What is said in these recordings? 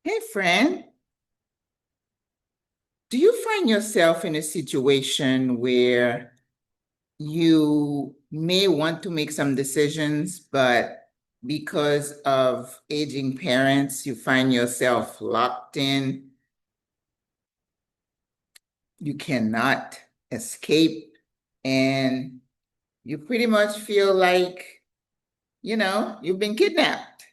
Hey, friend, do you find yourself in a situation where you may want to make some decisions, but because of aging parents, you find yourself locked in? You cannot escape, and you pretty much feel like, you've been kidnapped.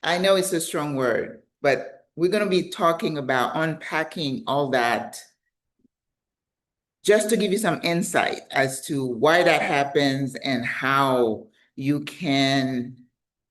I know it's a strong word, but we're going to be talking about unpacking all that just to give you some insight as to why that happens and how you can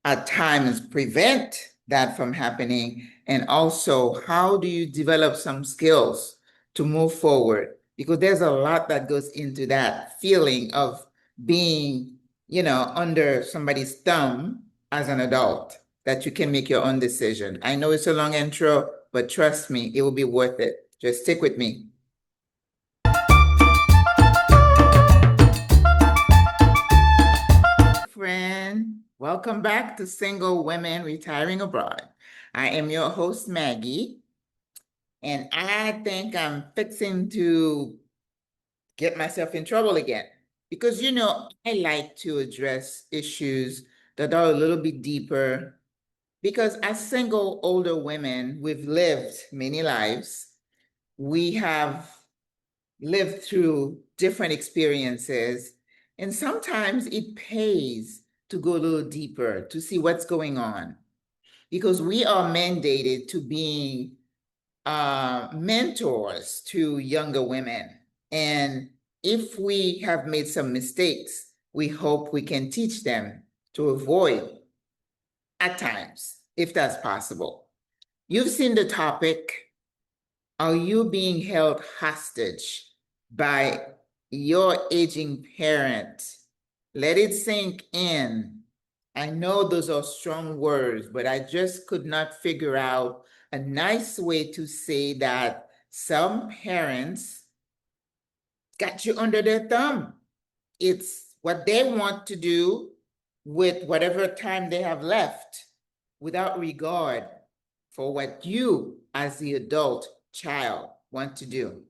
at times prevent that from happening. And also, how do you develop some skills to move forward? Because there's a lot that goes into that feeling of being, under somebody's thumb as an adult, that you can make your own decision. I know it's a long intro, but trust me, it will be worth it. Just stick with me. Friend, welcome back to Single Women Retiring Abroad. I am your host, Maggie, and I think I'm fixing to get myself in trouble again because, I like to address issues that are a little bit deeper because as single older women, we've lived many lives. We have lived through different experiences. And sometimes it pays to go a little deeper to see what's going on because we are mandated to being mentors to younger women. And if we have made some mistakes, we hope we can teach them to avoid at times, if that's possible. You've seen the topic. Are you being held hostage by your aging parent? Let it sink in. I know those are strong words, but I just could not figure out a nice way to say that some parents got you under their thumb. It's what they want to do with whatever time they have left without regard for what you, as the adult child, want to do.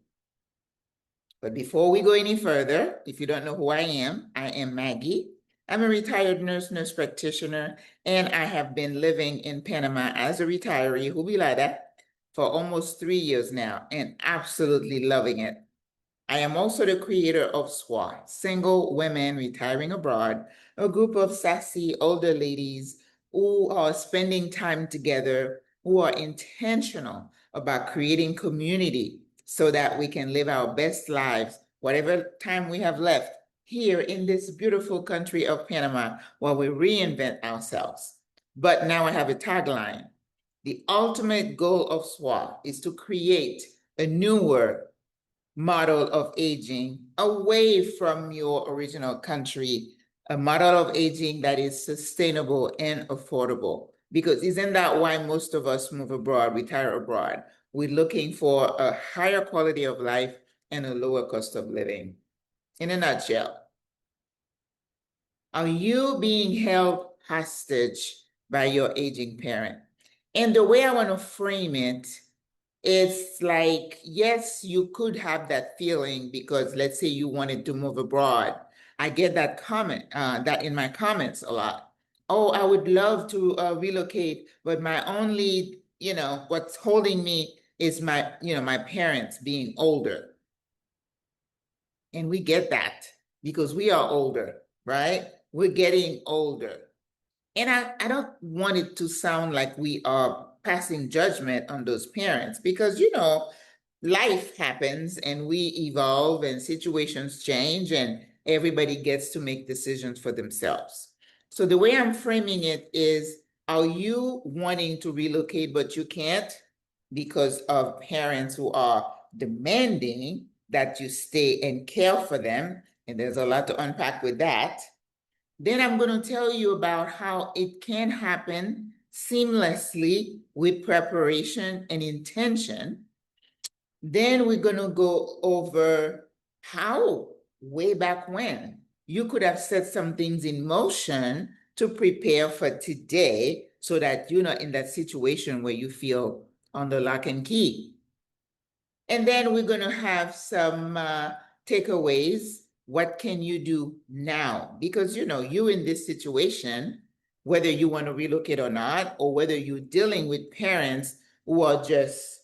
But before we go any further, if you don't know who I am Maggie. I'm a retired nurse practitioner, and I have been living in Panama as a retiree, jubilada, for almost 3 years now, and absolutely loving it. I am also the creator of SWRA, Single Women Retiring Abroad, a group of sassy older ladies who are spending time together, who are intentional about creating community so that we can live our best lives, whatever time we have left here in this beautiful country of Panama while we reinvent ourselves. But now I have a tagline. The ultimate goal of SWRA is to create a newer model of aging away from your original country, a model of aging that is sustainable and affordable. Because isn't that why most of us move abroad, retire abroad? We're looking for a higher quality of life and a lower cost of living. In a nutshell, are you being held hostage by your aging parent? And the way I want to frame it, it's like, yes, you could have that feeling because let's say you wanted to move abroad. I get that comment, that in my comments a lot. Oh, I would love to relocate, but my only, what's holding me is my parents being older. And we get that because we are older, right? We're getting older. And I don't want it to sound like we are passing judgment on those parents because, life happens and we evolve and situations change and everybody gets to make decisions for themselves. So the way I'm framing it is, are you wanting to relocate, but you can't because of parents who are demanding that you stay and care for them? And there's a lot to unpack with that. Then I'm going to tell you about how it can happen seamlessly with preparation and intention. Then we're going to go over how, way back when, you could have set some things in motion to prepare for today so that you're not in that situation where you feel under lock and key. And then we're going to have some takeaways. What can you do now? Because, you're in this situation, whether you want to relocate or not, or whether you're dealing with parents who are just,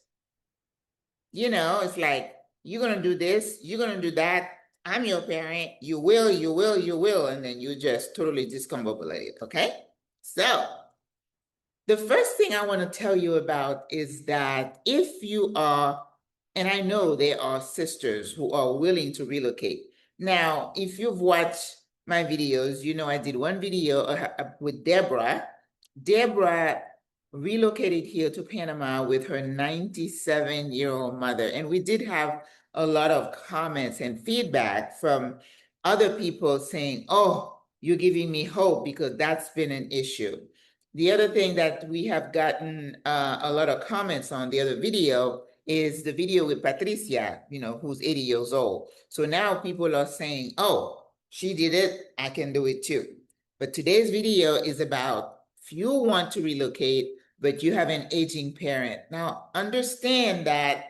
it's like, you're going to do this, you're going to do that. I'm your parent. You will, you will, you will. And then you just totally discombobulate, okay? So the first thing I want to tell you about is that if you are, and I know there are sisters who are willing to relocate. Now, if you've watched my videos, I did one video with Deborah. Deborah relocated here to Panama with her 97-year-old mother. And we did have a lot of comments and feedback from other people saying, oh, you're giving me hope, because that's been an issue. The other thing that we have gotten a lot of comments on the other video is the video with Patricia, who's 80 years old. So now people are saying, oh, she did it, I can do it too. But today's video is about if you want to relocate, but you have an aging parent. Now, understand that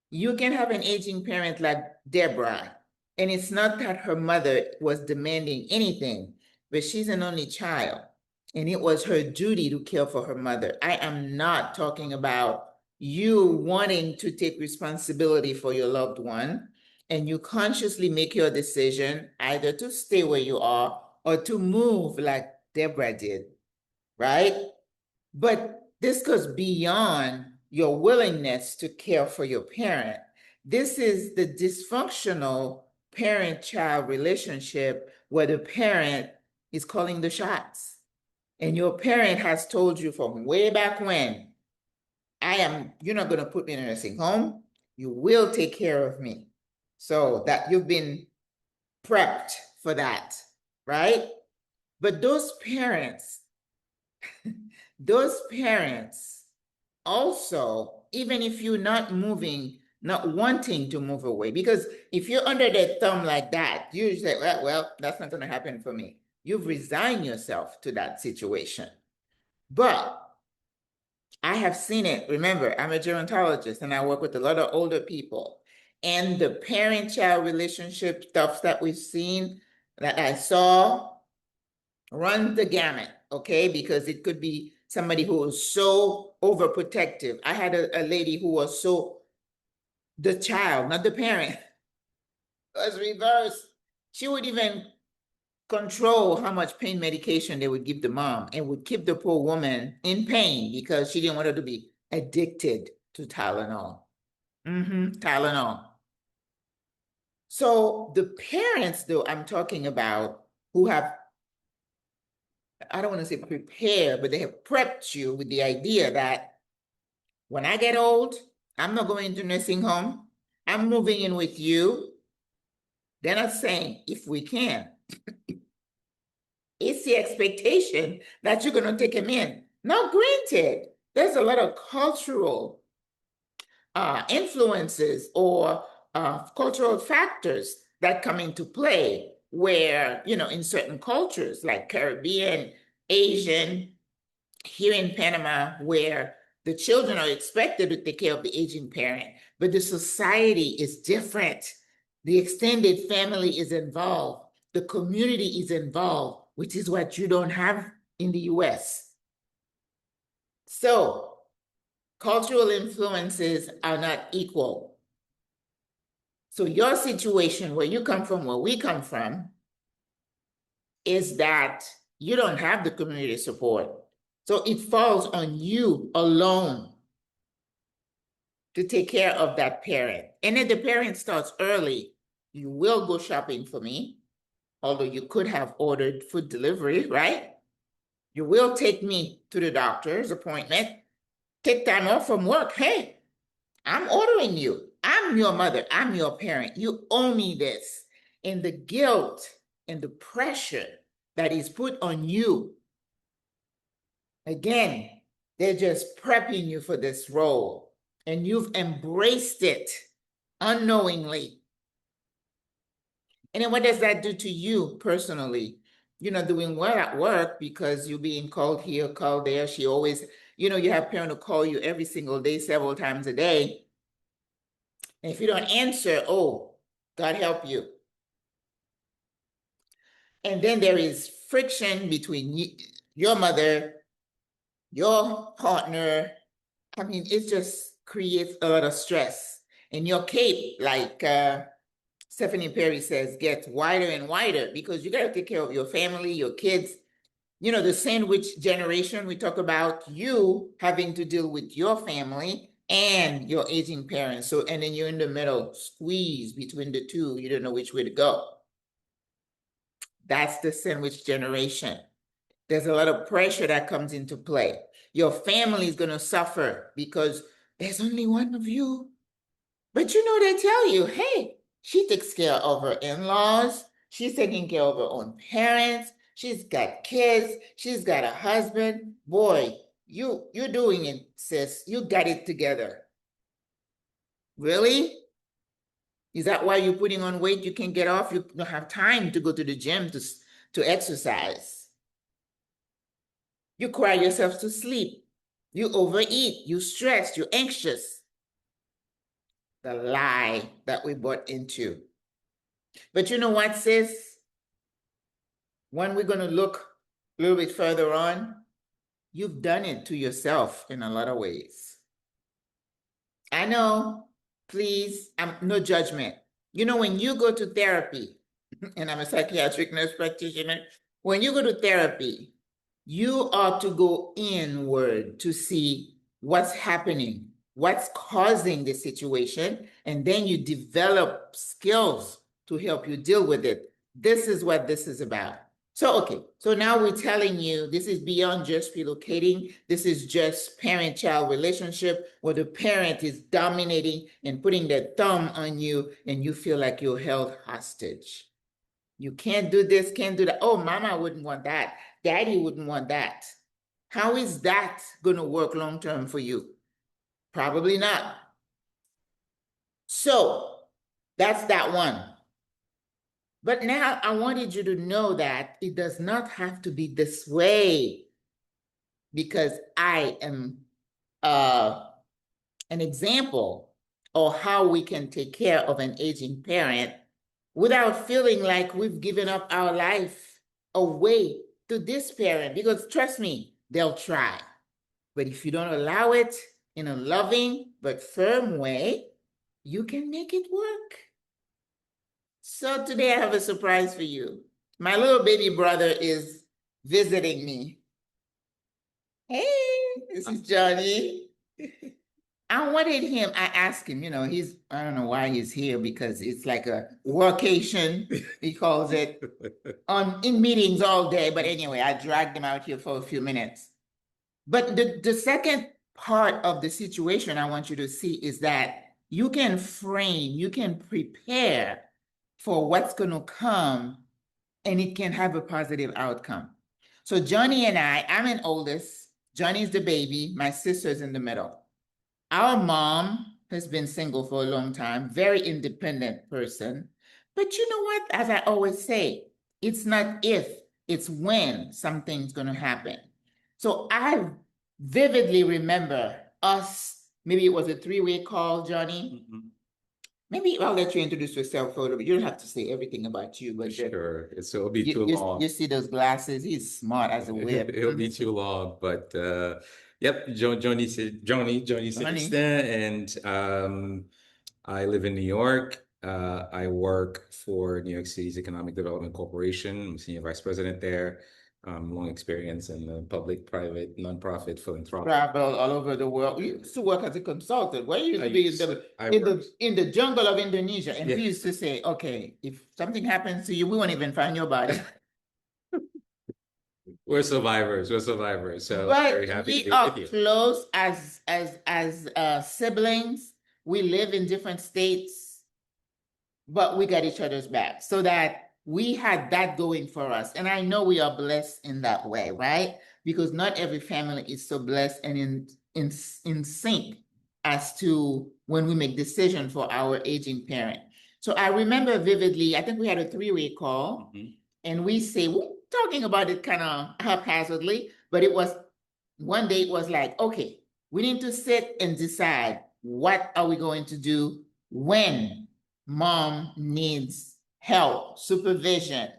you can have an aging parent like Deborah, and it's not that her mother was demanding anything, but she's an only child, and it was her duty to care for her mother. I am not talking about you wanting to take responsibility for your loved one, and you consciously make your decision either to stay where you are or to move like Deborah did, right? But this goes beyond your willingness to care for your parent. This is the dysfunctional parent-child relationship where the parent is calling the shots. And your parent has told you from way back when, you're not going to put me in a nursing home. You will take care of me. So that you've been prepped for that, right? But those parents also, even if you're not moving, not wanting to move away, because if you're under their thumb like that, you say, well, that's not going to happen for me. You've resigned yourself to that situation. But I have seen it. Remember, I'm a gerontologist and I work with a lot of older people. And the parent-child relationship stuff that we've seen, that I saw, runs the gamut, okay? Because it could be somebody who was so overprotective. I had a lady who was the child, not the parent, was reversed. She would even control how much pain medication they would give the mom and would keep the poor woman in pain because she didn't want her to be addicted to Tylenol. Tylenol. So the parents, though, I'm talking about, who have, I don't want to say prepare, but they have prepped you with the idea that when I get old, I'm not going to nursing home. I'm moving in with you. They're not saying if we can. It's the expectation that you're going to take him in. Now, granted, there's a lot of cultural influences or cultural factors that come into play where, in certain cultures like Caribbean, Asian, here in Panama, where the children are expected to take care of the aging parent, but the society is different. The extended family is involved. The community is involved, which is what you don't have in the US. So cultural influences are not equal. So your situation, where you come from, where we come from, is that you don't have the community support. So it falls on you alone to take care of that parent. And if the parent starts early, you will go shopping for me, although you could have ordered food delivery, right? You will take me to the doctor's appointment, take time off from work. Hey, I'm ordering you. I'm your mother. I'm your parent. You owe me this. And the guilt and the pressure that is put on you, again, they're just prepping you for this role. And you've embraced it unknowingly. And then what does that do to you personally? you're not doing well at work because you're being called here, called there. She always, you have parents who call you every single day, several times a day. And if you don't answer, oh, God help you. And then there is friction between your mother, your partner. I mean, it just creates a lot of stress. And your cape, like Stephanie Perry says, gets wider and wider because you got to take care of your family, your kids. The sandwich generation, we talk about you having to deal with your family and your aging parents. So, and then you're in the middle, squeeze between the two. You don't know which way to go. That's the sandwich generation. There's a lot of pressure that comes into play. Your family is going to suffer because there's only one of you. But they tell you, hey, she takes care of her in-laws. She's taking care of her own parents. She's got kids. She's got a husband. Boy, you're doing it, sis. You got it together. Really? Is that why you're putting on weight? You can't get off? You don't have time to go to the gym to exercise. You cry yourself to sleep. You overeat. You stress. You're anxious. The lie that we bought into. But you know what, sis? When we're going to look a little bit further on, you've done it to yourself in a lot of ways. I know, please, no judgment. When you go to therapy, and I'm a psychiatric nurse practitioner, when you go to therapy, you are to go inward to see what's happening, what's causing the situation, and then you develop skills to help you deal with it. This is what this is about. So, okay, so now we're telling you this is beyond just relocating. This is just parent-child relationship where the parent is dominating and putting their thumb on you and you feel like you're held hostage. You can't do this, can't do that. Oh, mama wouldn't want that. Daddy wouldn't want that. How is that going to work long-term for you? Probably not. So that's that one. But now I wanted you to know that it does not have to be this way because I am an example of how we can take care of an aging parent without feeling like we've given up our life away to this parent. Because trust me, they'll try. But if you don't allow it in a loving but firm way, you can make it work. So today I have a surprise for you. My little baby brother is visiting me. Hey, this is Johnny. I asked him, I don't know why he's here because it's like a workation, he calls it, in meetings all day. But anyway, I dragged him out here for a few minutes. But the second part of the situation I want you to see is that you can frame, you can prepare for what's going to come, and it can have a positive outcome. So Johnny and I'm an oldest, Johnny's the baby, my sister's in the middle. Our mom has been single for a long time, very independent person. But you know what? As I always say, it's not if, it's when something's going to happen. So I vividly remember us, maybe it was a 3-way call, Johnny. Mm-hmm. Maybe I'll let you introduce yourself a little bit. You don't have to say everything about you, but sure. So it'll be too long. You see those glasses? He's smart as a whip. It'll be too long, but yep, Johnny Sixten, and I live in New York. I work for New York City's Economic Development Corporation. I'm senior vice president there. Long experience in the public, private, nonprofit, philanthropic. Travel all over the world. We used to work as a consultant. Where you used to be in the jungle of Indonesia, and we used to say, "Okay, if something happens to you, we won't even find your body." We're survivors. We're survivors. So but very happy we are close as siblings. We live in different states, but we got each other's back, so that we had that going for us. And I know we are blessed in that way, right? Because not every family is so blessed and in sync as to when we make decisions for our aging parent. So I remember vividly, I think we had a 3-way call, and we say, talking about it kind of haphazardly, but it was one day it was like, okay, we need to sit and decide what are we going to do when mom needs help, supervision,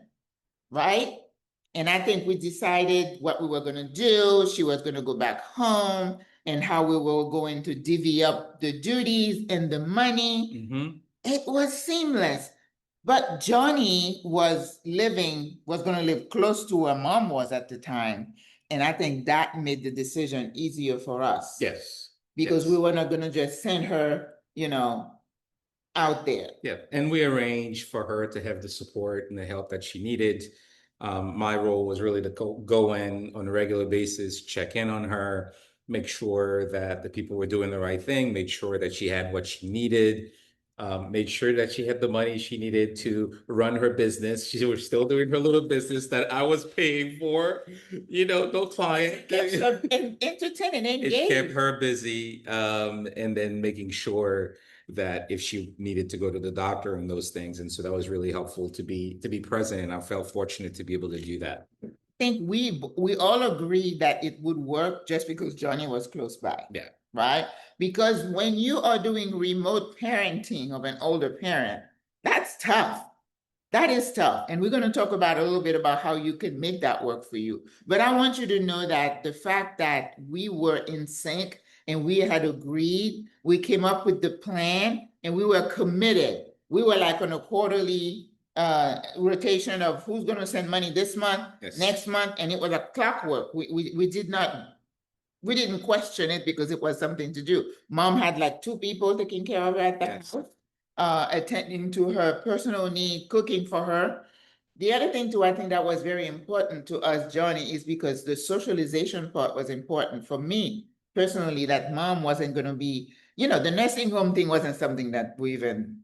right? And I think we decided what we were going to do. She was going to go back home and how we were going to divvy up the duties and the money. Mm-hmm. It was seamless. But Johnny was going to live close to where mom was at the time. And I think that made the decision easier for us. Yes. Because we were not going to just send her, out there. Yeah. And we arranged for her to have the support and the help that she needed. My role was really to go in on a regular basis, check in on her, make sure that the people were doing the right thing, make sure that she had what she needed, made sure that she had the money she needed to run her business. She was still doing her little business that I was paying for, no client. Entertained and engaged. It kept her busy, and then making sure that if she needed to go to the doctor and those things. And so that was really helpful to be present. And I felt fortunate to be able to do that. I think we all agreed that it would work just because Johnny was close by. Yeah. Right? Because when you are doing remote parenting of an older parent, that's tough. That is tough. And we're going to talk about a little bit about how you can make that work for you. But I want you to know that the fact that we were in sync and we had agreed, we came up with the plan and we were committed. We were like on a quarterly rotation of who's going to send money this month, next month, and it was a clockwork. We didn't question it because it was something to do. Mom had like 2 people taking care of her at the house, attending to her personal need, cooking for her. The other thing too, I think that was very important to us, Johnny, is because the socialization part was important for me personally, that mom wasn't going to be, the nursing home thing wasn't something that we even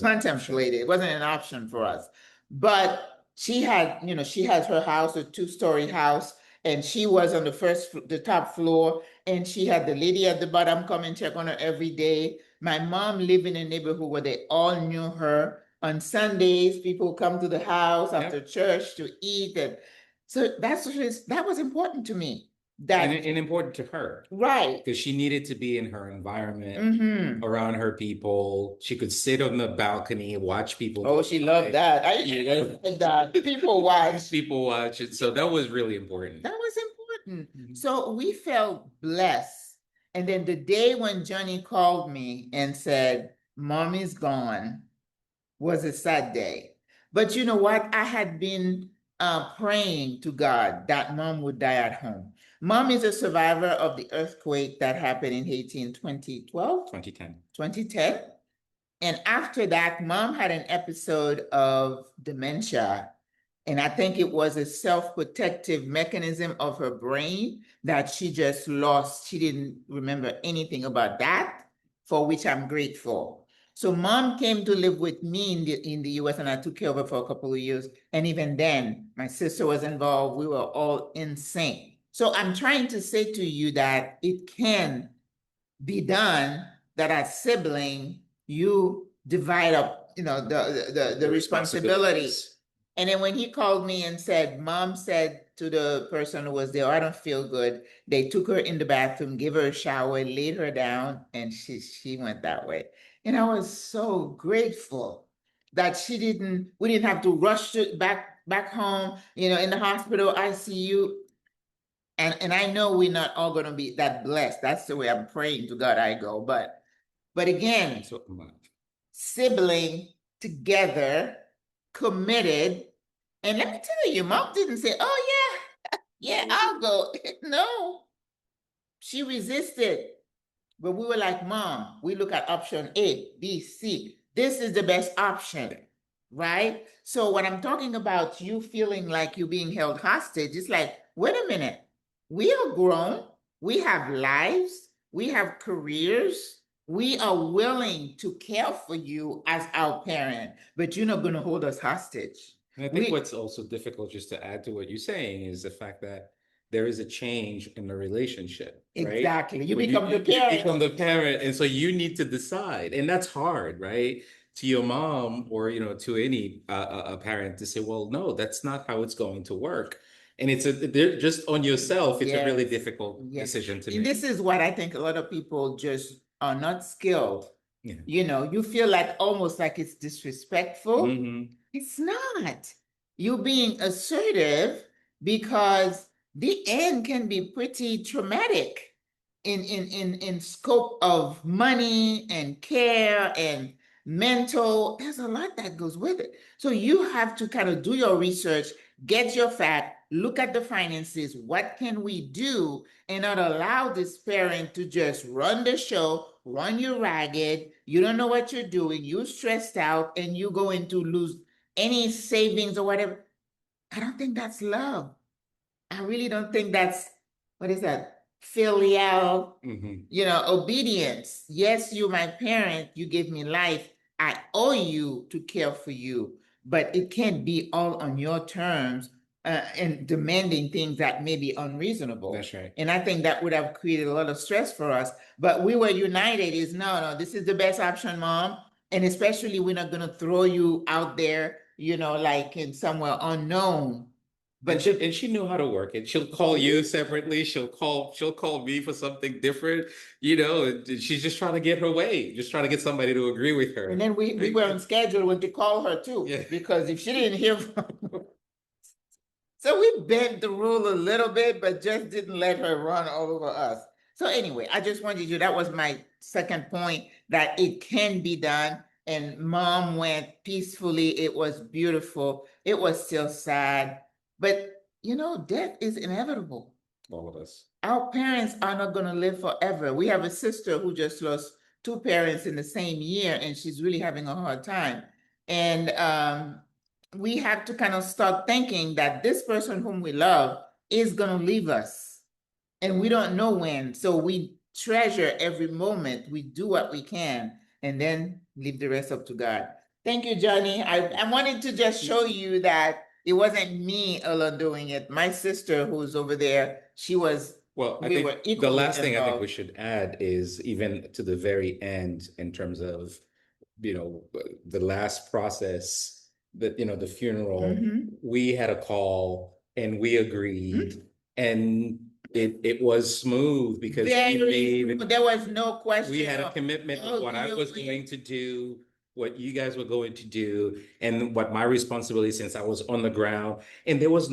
contemplated. It wasn't an option for us. But she had, she has her house, a 2-story house, and she was on the top floor, and she had the lady at the bottom come and check on her every day. My mom lived in a neighborhood where they all knew her. On Sundays, people come to the house after church to eat. And so that was important to me. And important to her. Right. Because she needed to be in her environment, around her people. She could sit on the balcony and watch people. Oh, she loved that. I loved that. People watch. People watch it. So that was really important. That was important. So we felt blessed. And then the day when Johnny called me and said, Mommy's gone, was a sad day. But you know what? I had been praying to God that mom would die at home. Mom is a survivor of the earthquake that happened in Haiti in 2012? 2010. 2010. And after that, mom had an episode of dementia. And I think it was a self-protective mechanism of her brain that she just lost. She didn't remember anything about that, for which I'm grateful. So mom came to live with me in the US, and I took care of her for a couple of years. And even then, my sister was involved. We were all in sync. So I'm trying to say to you that it can be done, that as sibling, you divide up, the responsibilities. And then when he called me and said, Mom said to the person who was there, I don't feel good. They took her in the bathroom, gave her a shower, laid her down, and she went that way. And I was so grateful that we didn't have to rush back home, in the hospital, ICU. And I know we're not all going to be that blessed. That's the way I'm praying to God I go. But again, sibling together, committed. And let me tell you, mom didn't say, oh yeah, I'll go. No, she resisted. But we were like, Mom, we look at option A, B, C. This is the best option, right? So when I'm talking about you feeling like you're being held hostage, it's like, wait a minute. We are grown. We have lives. We have careers. We are willing to care for you as our parent, but you're not going to hold us hostage. And I think what's also difficult, just to add to what you're saying, is the fact that there is a change in the relationship. Exactly. Right? You become the parent. You become the parent. And so you need to decide. And that's hard, right? to your mom or to any a parent to say, well, no, that's not how it's going to work. And they're just on yourself. It's a really Yes. difficult Yes. decision to And make. this is what I think a lot of people just are not skilled. Yeah. You feel like almost like it's disrespectful. Mhm. It's not. You being assertive because the end can be pretty traumatic in scope of money and care and mental. There's a lot that goes with it. So you have to kind of do your research, get your fact, look at the finances. What can we do and not allow this parent to just run the show, run you ragged? You don't know what you're doing. You're stressed out and you're going to lose any savings or whatever. I don't think that's love. I really don't think that's, what is that? Filial, obedience. Yes, you're my parent. You gave me life. I owe you to care for you, but it can't be all on your terms and demanding things that may be unreasonable. That's right. And I think that would have created a lot of stress for us. But we were united is no, this is the best option, mom. And especially we're not going to throw you out there, like in somewhere unknown. But she knew how to work it. She'll call you separately. She'll call me for something different. She's just trying to get her way, just trying to get somebody to agree with her. And then we were on schedule when to call her too, Yeah. because if she didn't hear from so we bent the rule a little bit, but just didn't let her run all over us. So anyway, I just wanted you, that was my second point, that it can be done. And mom went peacefully. It was beautiful. It was still sad, but death is inevitable. All of us. Our parents are not going to live forever. We have a sister who just lost two parents in the same year, and she's really having a hard time. And we have to kind of start thinking that this person whom we love is going to leave us, and we don't know when. So we treasure every moment. We do what we can, and then leave the rest up to God. Thank you, Johnny. I wanted to just show you that it wasn't me alone doing it. My sister, who's over there, she was. Well, I We were think the equally last thing I think we involved. should add is even to the very end in terms of, the last process, the funeral, Mhm. we had a call and we agreed and it was smooth because There was no question. we had a commitment of what I was going to do, what you guys were going to do, and what my responsibility since I was on the ground. And there was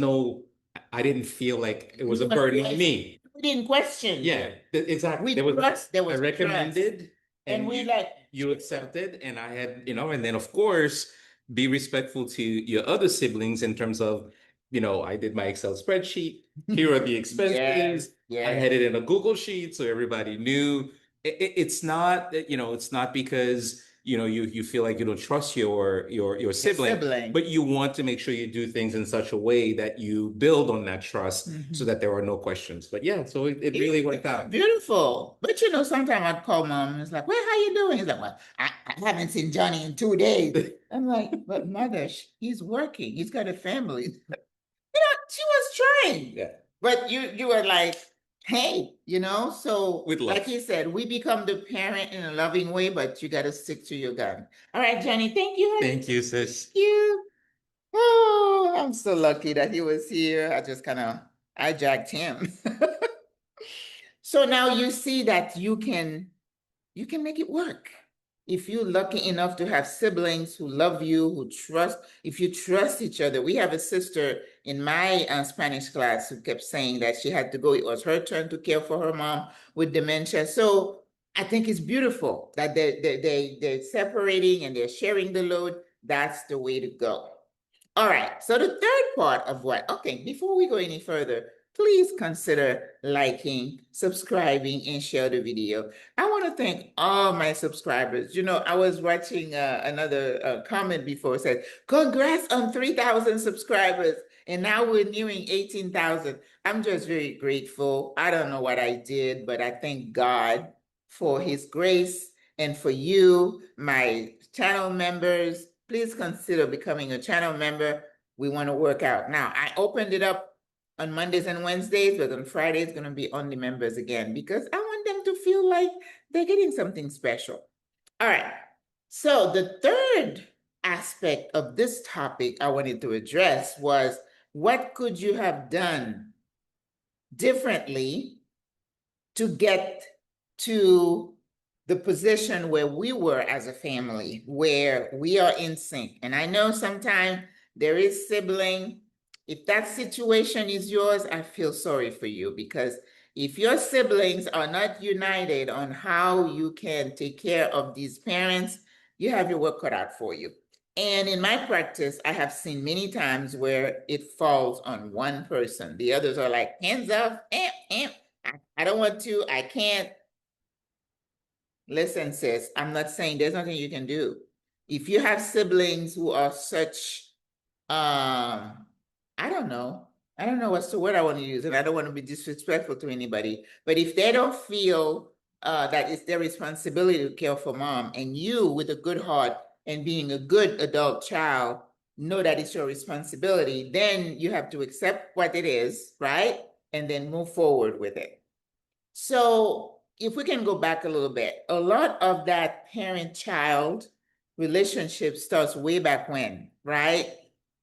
I didn't feel like it was a burden on me. We didn't question. Yeah, exactly. There was I recommended, trust. and we you accepted, and I had, and then of course be respectful to your other siblings in terms of, I did my Excel spreadsheet. Here are the expenses. Yes. I had it in a Google sheet so everybody knew. It's not, it's not because you feel like you don't trust your sibling, but you want to make sure you do things in such a way that you build on that trust so that there are no questions. But yeah, so it really worked out. Beautiful. But sometimes I'd call mom and it's like, well, how you doing? He's like, well, I haven't seen Johnny in 2 days. I'm like, but mother, he's working. He's got a family. She was trying. Yeah. But you were like, hey, so With love. like you said, we become the parent in a loving way, but you got to stick to your gun. All right, Johnny, thank you. Thank you, sis. Thank you. Oh, I'm so lucky that he was here. I just kind of hijacked him. So now you see that you can make it work. If you're lucky enough to have siblings who love you, if you trust each other. We have a sister in my Spanish class who kept saying that she had to go. It was her turn to care for her mom with dementia. So I think it's beautiful that they're separating and they're sharing the load. That's the way to go. All right, so the third part of okay, before we go any further, please consider liking, subscribing, and share the video. I want to thank all my subscribers. I was watching another comment before, said, congrats on 3,000 subscribers. And now we're nearing 18,000. I'm just very grateful. I don't know what I did, but I thank God for his grace and for you, my channel members. Please consider becoming a channel member. We want to work out. Now, I opened it up on Mondays and Wednesdays, but on Friday it's going to be only members again because I want them to feel like they're getting something special. All right. So the third aspect of this topic I wanted to address was, what could you have done differently to get to the position where we were as a family, where we are in sync? And I know sometimes there is sibling. If that situation is yours, I feel sorry for you, because if your siblings are not united on how you can take care of these parents, you have your work cut out for you. And in my practice, I have seen many times where it falls on one person. The others are like, hands off, I don't want to, I can't. Listen, sis, I'm not saying there's nothing you can do. If you have siblings who are such, I don't know. I don't know what's the word I want to use, and I don't want to be disrespectful to anybody. But if they don't feel that it's their responsibility to care for mom, and you, with a good heart and being a good adult child, know that it's your responsibility, then you have to accept what it is, right? And then move forward with it. So if we can go back a little bit, a lot of that parent-child relationship starts way back when, right?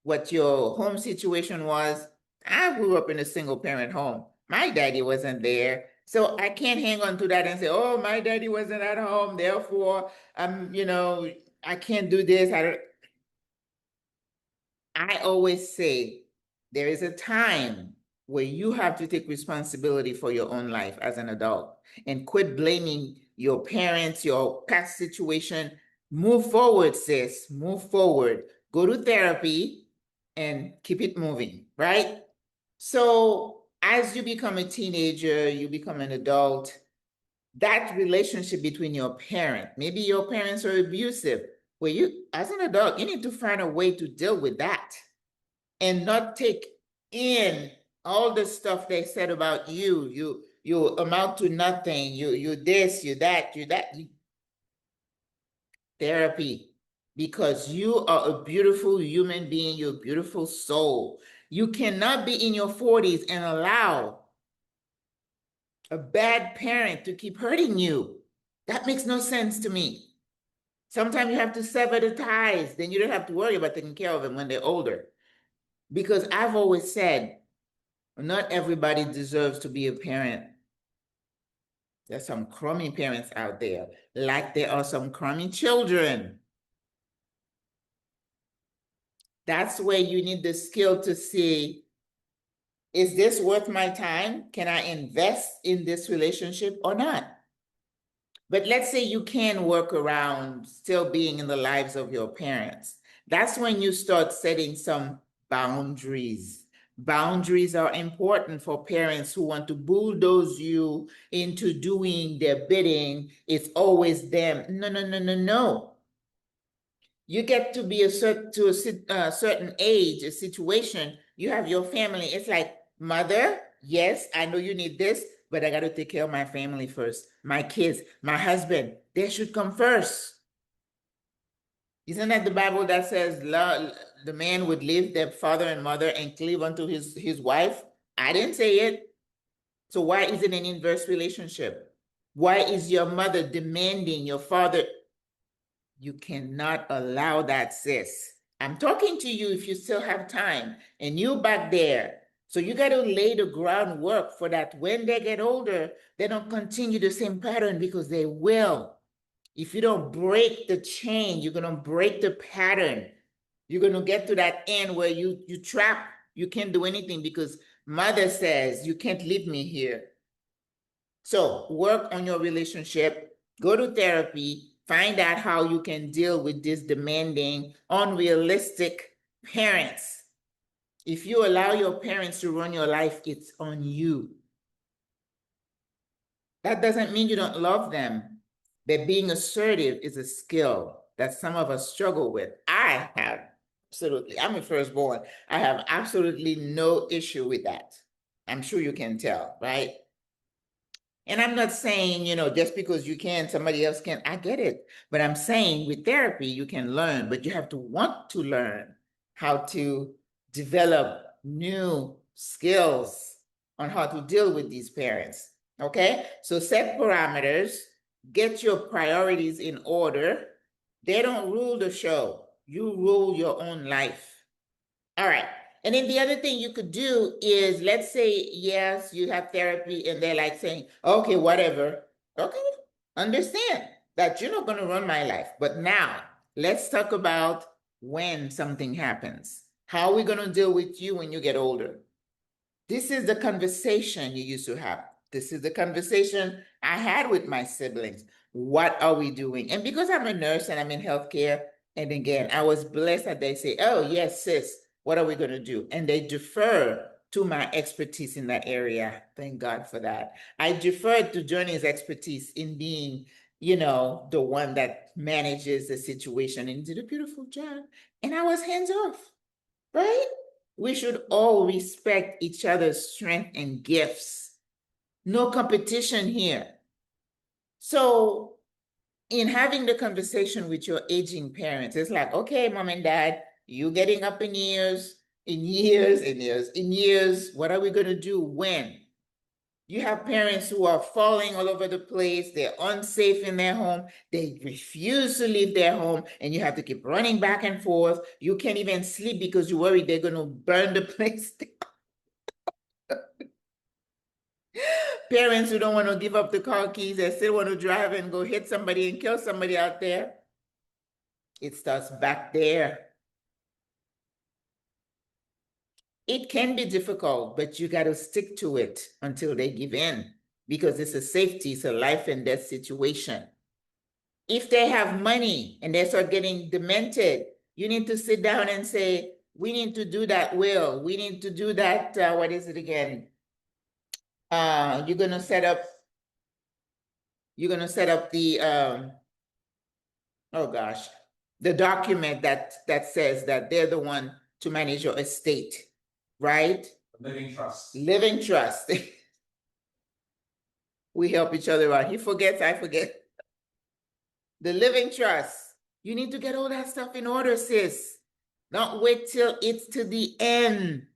What your home situation was. I grew up in a single-parent home. My daddy wasn't there. So I can't hang on to that and say, oh, my daddy wasn't at home, therefore, I can't do this. I always say there is a time where you have to take responsibility for your own life as an adult and quit blaming your parents, your past situation. Move forward, sis. Move forward. Go to therapy and keep it moving, right? So as you become a teenager, you become an adult, that relationship between your parent, maybe your parents are abusive. Well, you, as an adult, you need to find a way to deal with that and not take in all the stuff they said about you. You amount to nothing. You this, you that, therapy, because you are a beautiful human being, you're a beautiful soul. You cannot be in your 40s and allow a bad parent to keep hurting you. That makes no sense to me. Sometimes you have to sever the ties, then you don't have to worry about taking care of them when they're older. Because I've always said, not everybody deserves to be a parent. There's some crummy parents out there, like there are some crummy children. That's where you need the skill to see, is this worth my time? Can I invest in this relationship or not? But let's say you can work around still being in the lives of your parents. That's when you start setting some boundaries. Boundaries are important for parents who want to bulldoze you into doing their bidding. It's always them. No, no, no, no, no. You get to be a certain age, a situation, you have your family. It's like, mother, yes, I know you need this, but I got to take care of my family first. My kids, my husband, they should come first. Isn't that the Bible that says the man would leave their father and mother and cleave unto his wife? I didn't say it. So why is it an inverse relationship? Why is your mother demanding your father? You cannot allow that, sis. I'm talking to you if you still have time, and you back there. So you got to lay the groundwork for that. When they get older, they don't continue the same pattern, because they will. If you don't break the chain, you're going to break the pattern. You're going to get to that end where you trap. You can't do anything because mother says, you can't leave me here. So work on your relationship, go to therapy, find out how you can deal with these demanding, unrealistic parents. If you allow your parents to run your life, it's on you. That doesn't mean you don't love them, but being assertive is a skill that some of us struggle with. I have, absolutely. I'm a firstborn. I have absolutely no issue with that. I'm sure you can tell, right? And I'm not saying, just because you can, somebody else can. I get it. But I'm saying with therapy, you can learn, but you have to want to learn how to develop new skills on how to deal with these parents. Okay? So set parameters, get your priorities in order, They don't rule the show. You rule your own life. All right. And then the other thing you could do is, let's say, yes, you have therapy and they're like saying, okay, whatever. Okay, understand that you're not going to run my life. But now let's talk about when something happens. How are we going to deal with you when you get older? This is the conversation you used to have. This is the conversation I had with my siblings. What are we doing? And because I'm a nurse and I'm in healthcare, and again, I was blessed that they say, oh, yes, sis, what are we going to do? And they defer to my expertise in that area. Thank God for that. I deferred to Journey's expertise in being, the one that manages the situation and did a beautiful job. And I was hands off, right? We should all respect each other's strength and gifts. No competition here. So, in having the conversation with your aging parents, it's like, okay, mom and dad, you getting up in years, what are we going to do when? You have parents who are falling all over the place. They're unsafe in their home. They refuse to leave their home, and you have to keep running back and forth. You can't even sleep because you're worried they're going to burn the place down. Parents who don't want to give up the car keys, they still want to drive and go hit somebody and kill somebody out there. It starts back there. It can be difficult, but you got to stick to it until they give in because it's a safety, it's a life and death situation. If they have money and they start getting demented, you need to sit down and say, we need to do that will. We need to do that, what is it again? You're gonna set up the oh gosh, the document that says that they're the one to manage your estate, right? Living trust. Living trust. We help each other out. He forgets, I forget. The living trust. You need to get all that stuff in order, sis. Not wait till it's to the end.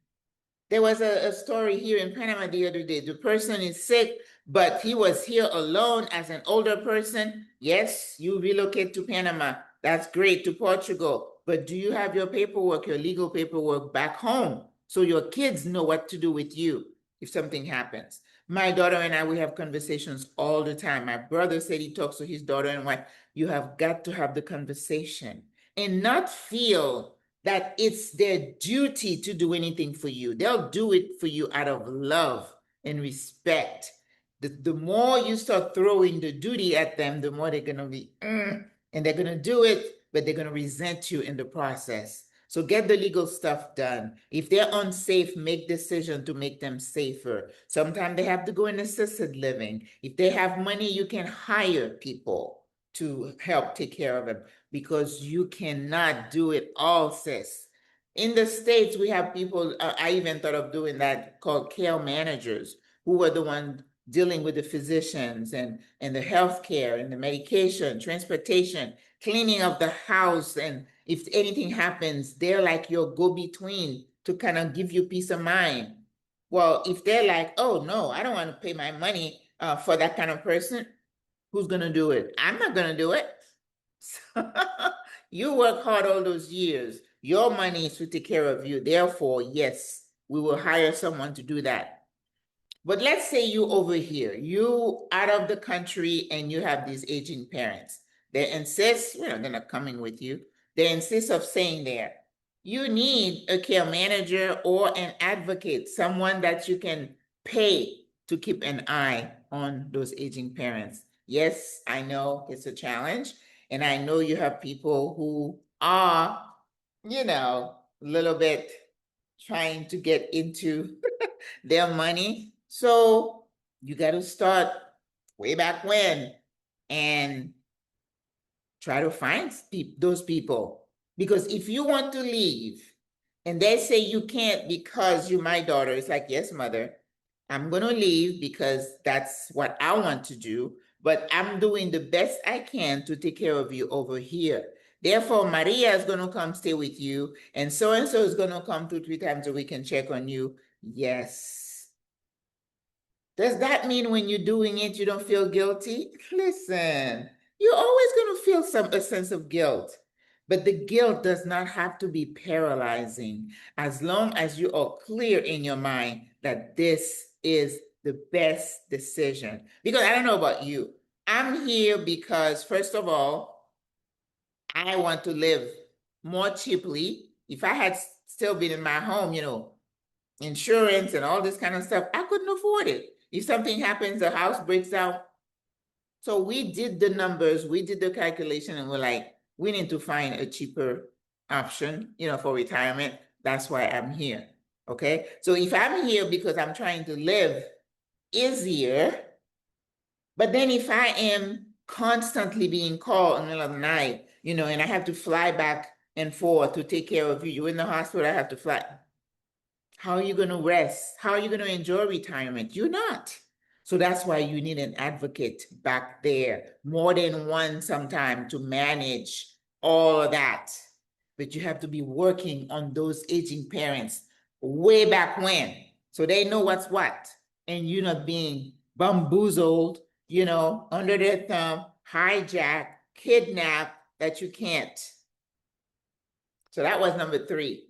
There was a story here in Panama the other day. The person is sick, but he was here alone as an older person. Yes, you relocate to Panama. That's great, to Portugal. But do you have your paperwork, your legal paperwork back home so your kids know what to do with you if something happens? My daughter and I, we have conversations all the time. My brother said he talks to his daughter and wife. You have got to have the conversation and not feel that it's their duty to do anything for you. They'll do it for you out of love and respect. The more you start throwing the duty at them, the more they're going to be, and they're going to do it, but they're going to resent you in the process. So get the legal stuff done. If they're unsafe, make decisions to make them safer. Sometimes they have to go in assisted living. If they have money, you can hire people to help take care of them because you cannot do it all, sis. In the States, we have people, I even thought of doing that, called care managers, who were the ones dealing with the physicians and the healthcare and the medication, transportation, cleaning of the house. And if anything happens, they're like your go-between to kind of give you peace of mind. Well, if they're like, oh no, I don't want to pay my money for that kind of person, who's going to do it? I'm not going to do it. You work hard all those years. Your money is to take care of you. Therefore, yes, we will hire someone to do that. But let's say you over here, you out of the country and you have these aging parents. They insist, they're not coming with you. They insist of staying there. You need a care manager or an advocate, someone that you can pay to keep an eye on those aging parents. Yes, I know it's a challenge. And I know you have people who are, a little bit trying to get into their money. So you got to start way back when and try to find those people. Because if you want to leave and they say you can't because you're my daughter, it's like, yes, mother, I'm going to leave because that's what I want to do, but I'm doing the best I can to take care of you over here. Therefore, Maria is going to come stay with you, and so is going to come 2-3 times a week and check on you. Yes. Does that mean when you're doing it, you don't feel guilty? Listen, you're always going to feel a sense of guilt. But the guilt does not have to be paralyzing as long as you are clear in your mind that this is the best decision. Because I don't know about you. I'm here because, first of all, I want to live more cheaply. If I had still been in my home, insurance and all this kind of stuff, I couldn't afford it. If something happens, the house breaks down. So we did the numbers, we did the calculation, and we're like, we need to find a cheaper option, for retirement. That's why I'm here. Okay. So if I'm here because I'm trying to live easier, but then if I am constantly being called in the middle of the night, and I have to fly back and forth to take care of you, you're in the hospital, I have to fly. How are you going to rest? How are you going to enjoy retirement? You're not. So that's why you need an advocate back there, more than one sometime, to manage all of that. But you have to be working on those aging parents way back when, so they know what's what, and you're not being bamboozled, under their thumb, hijacked, kidnapped, that you can't. So that was number 3.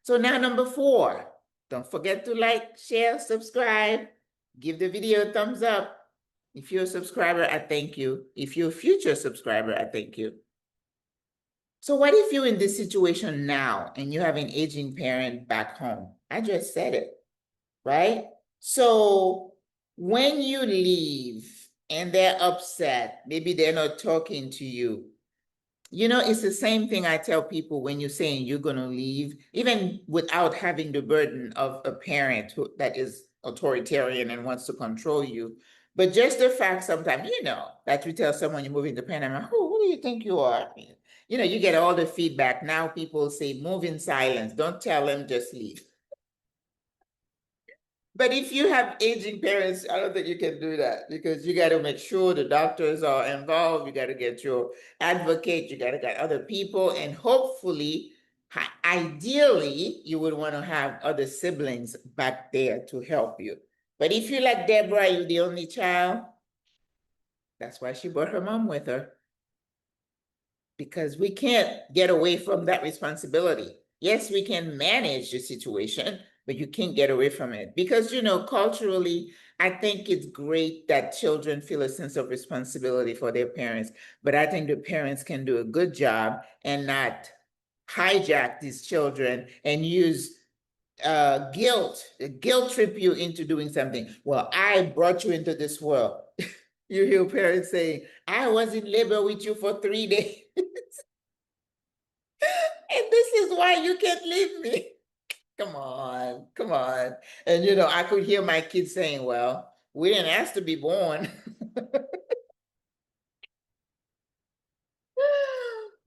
So now number 4, don't forget to like, share, subscribe, give the video a thumbs up. If you're a subscriber, I thank you. If you're a future subscriber, I thank you. So what if you're in this situation now and you have an aging parent back home? I just said it, right? So when you leave and they're upset, maybe they're not talking to you, it's the same thing I tell people when you're saying you're going to leave, even without having the burden of a parent that is authoritarian and wants to control you. But just the fact sometimes, that you tell someone you're moving to Panama, who do you think you are? You get all the feedback. Now people say, move in silence. Don't tell them, just leave. But if you have aging parents, I don't think you can do that, because you got to make sure the doctors are involved. You got to get your advocate. You got to get other people. And hopefully, ideally, you would want to have other siblings back there to help you. But if you're like Deborah, you're the only child, that's why she brought her mom with her. Because we can't get away from that responsibility. Yes, we can manage the situation, but you can't get away from it. Because, culturally, I think it's great that children feel a sense of responsibility for their parents, but I think the parents can do a good job and not hijack these children and use guilt trip you into doing something. Well, I brought you into this world. You hear parents saying, I was in labor with you for 3 days. And this is why you can't leave me. Come on, come on. And I could hear my kids saying, well, we didn't ask to be born.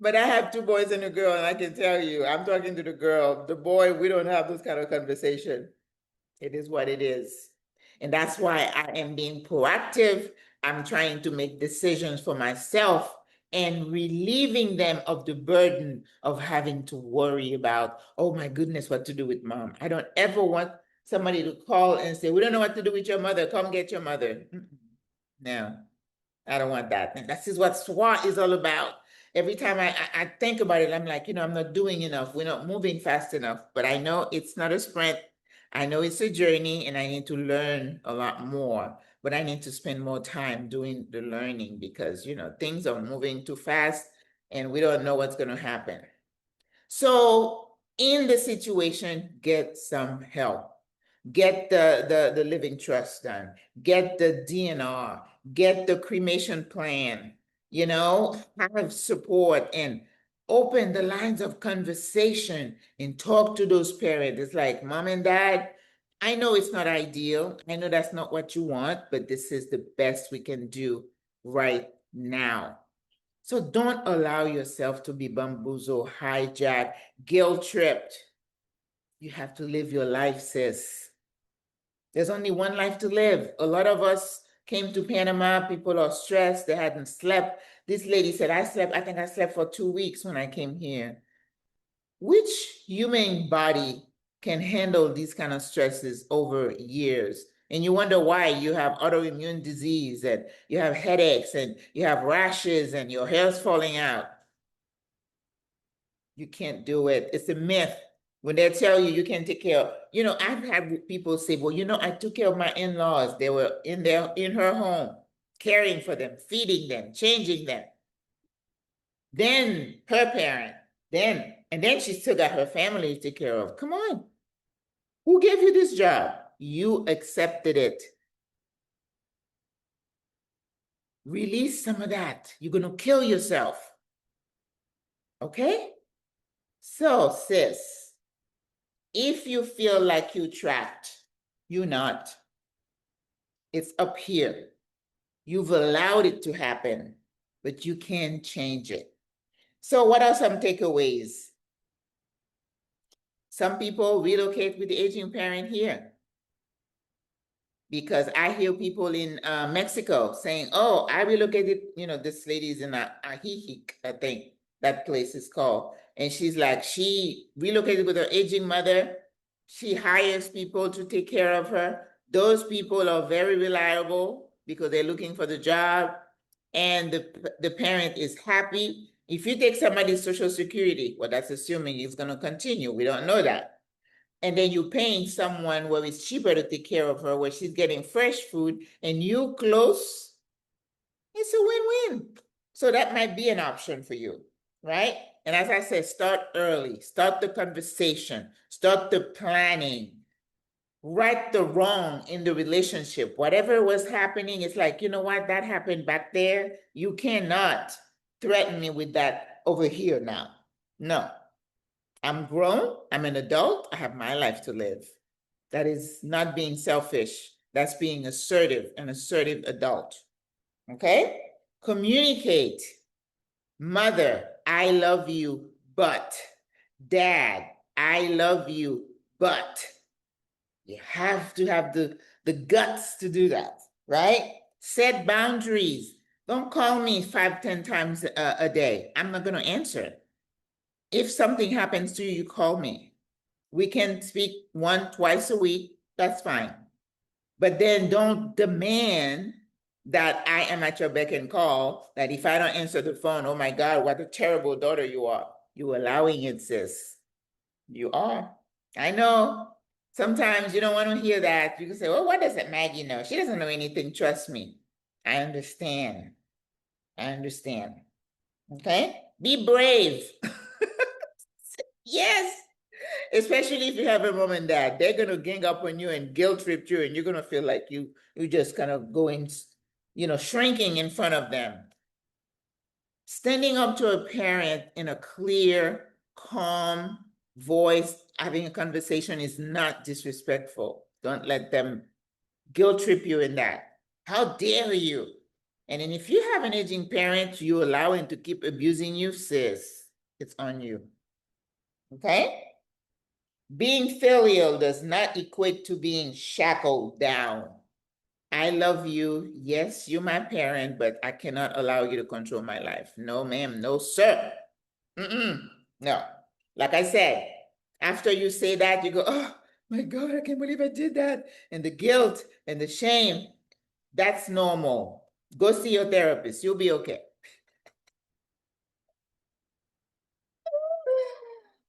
But I have 2 boys and a girl, and I can tell you, I'm talking to the girl. The boy, we don't have this kind of conversation. It is what it is. And that's why I am being proactive. I'm trying to make decisions for myself and relieving them of the burden of having to worry about, oh my goodness, what to do with mom. I don't ever want somebody to call and say, we don't know what to do with your mother. Come get your mother. No, I don't want that. And this is what SWRA is all about. Every time I think about it, I'm like, I'm not doing enough. We're not moving fast enough. But I know it's not a sprint. I know it's a journey, and I need to learn a lot more. But I need to spend more time doing the learning, because, things are moving too fast and we don't know what's going to happen. So in the situation, get some help. Get the living trust done. Get the DNR. Get the cremation plan. Have support and open the lines of conversation and talk to those parents. It's like, mom and dad, I know it's not ideal. I know that's not what you want, but this is the best we can do right now. So don't allow yourself to be bamboozled, hijacked, guilt-tripped. You have to live your life, sis. There's only one life to live. A lot of us came to Panama. People are stressed. They hadn't slept. This lady said, I think I slept for 2 weeks when I came here. Which human body can handle these kind of stresses over years? and you wonder why you have autoimmune disease and you have headaches and you have rashes and your hair's falling out. You can't do it. It's a myth. When they tell you you can take care of, I've had people say, well, I took care of my in-laws. They were in her home, caring for them, feeding them, changing them. Then her parent, and then she still got her family to take care of. Come on. Who gave you this job? You accepted it. Release some of that. You're going to kill yourself. Okay? So, sis, if you feel like you're trapped, you're not. It's up here. You've allowed it to happen, but you can change it. So what are some takeaways? Some people relocate with the aging parent here. Because I hear people in Mexico saying, oh, I relocated, this lady's in Ajijic, I think that place is called. And she's like, she relocated with her aging mother. She hires people to take care of her. Those people are very reliable because they're looking for the job. And the parent is happy. If you take somebody's Social Security, well, that's assuming it's going to continue. We don't know that. And then you're paying someone where it's cheaper to take care of her, where she's getting fresh food, and you close, it's a win-win. So that might be an option for you, right? And as I said, start early, start the conversation, start the planning, right the wrong in the relationship. Whatever was happening, it's like, you know what, that happened back there. You cannot threaten me with that over here now. No. I'm grown, I'm an adult, I have my life to live. That is not being selfish. That's being assertive, an assertive adult. Okay? Communicate. Mother, I love you, but. Dad, I love you, but. You have to have the guts to do that, right? Set boundaries. Don't call me 5-10 times a day. I'm not going to answer. If something happens to you, you call me. We can speak twice a week. That's fine. But then don't demand that I am at your beck and call, that if I don't answer the phone, oh my God, what a terrible daughter you are. You're allowing it, sis. You are. I know. Sometimes you don't want to hear that. You can say, well, what does it Maggie know? She doesn't know anything. Trust me. I understand. I understand. Okay? Be brave. Yes. Especially if you have a mom and dad, they're gonna gang up on you and guilt trip you, and you're gonna feel like you just kind of going, shrinking in front of them. Standing up to a parent in a clear, calm voice, having a conversation is not disrespectful. Don't let them guilt trip you in that. How dare you? And then if you have an aging parent, you allow him to keep abusing you, sis, it's on you. Okay? Being filial does not equate to being shackled down. I love you. Yes, you're my parent, but I cannot allow you to control my life. No, ma'am. No, sir. No. Like I said, after you say that, you go, oh my God, I can't believe I did that. And the guilt and the shame, that's normal. Go see your therapist. You'll be okay.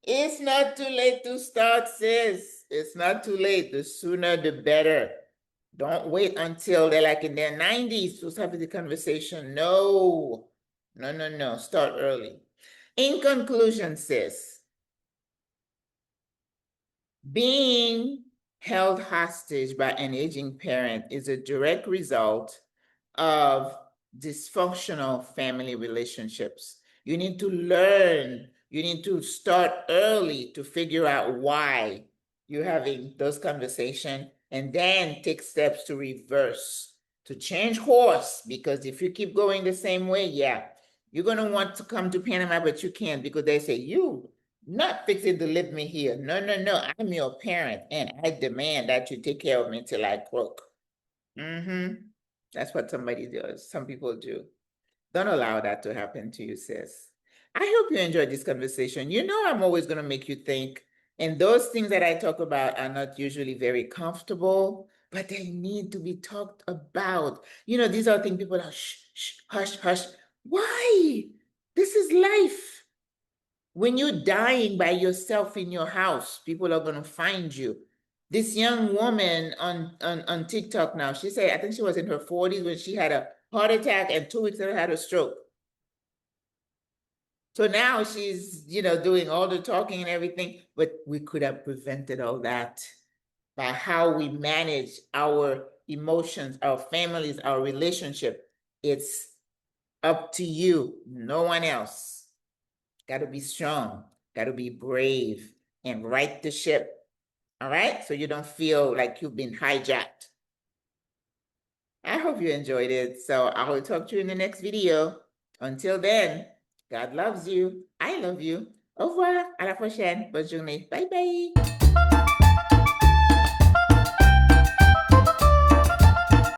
It's not too late to start, sis. It's not too late. The sooner, the better. Don't wait until they're like in their 90s to have the conversation. No. No, no, no. Start early. In conclusion, sis, being held hostage by an aging parent is a direct result of dysfunctional family relationships. You need to learn. You need to start early to figure out why you're having those conversations, and then take steps to reverse, to change course. Because if you keep going the same way, yeah, you're going to want to come to Panama, but you can't, because they say, you not fixing to leave me here. No, no, no. I'm your parent, and I demand that you take care of me till I croak. That's what somebody does. Some people do. Don't allow that to happen to you, sis. I hope you enjoyed this conversation. You know, I'm always going to make you think. And those things that I talk about are not usually very comfortable, but they need to be talked about. You know, these are things people are shh, shh, hush, hush. Why? This is life. When you're dying by yourself in your house, people are going to find you. This young woman on TikTok now, she said, I think she was in her 40s when she had a heart attack and 2 weeks later had a stroke. So now she's, doing all the talking and everything, but we could have prevented all that by how we manage our emotions, our families, our relationship. It's up to you, no one else. Got to be strong, got to be brave, and right the ship. All right? So you don't feel like you've been hijacked. I hope you enjoyed it. So I will talk to you in the next video. Until then, God loves you. I love you. Au revoir. À la prochaine. Bonne journée. Bye bye.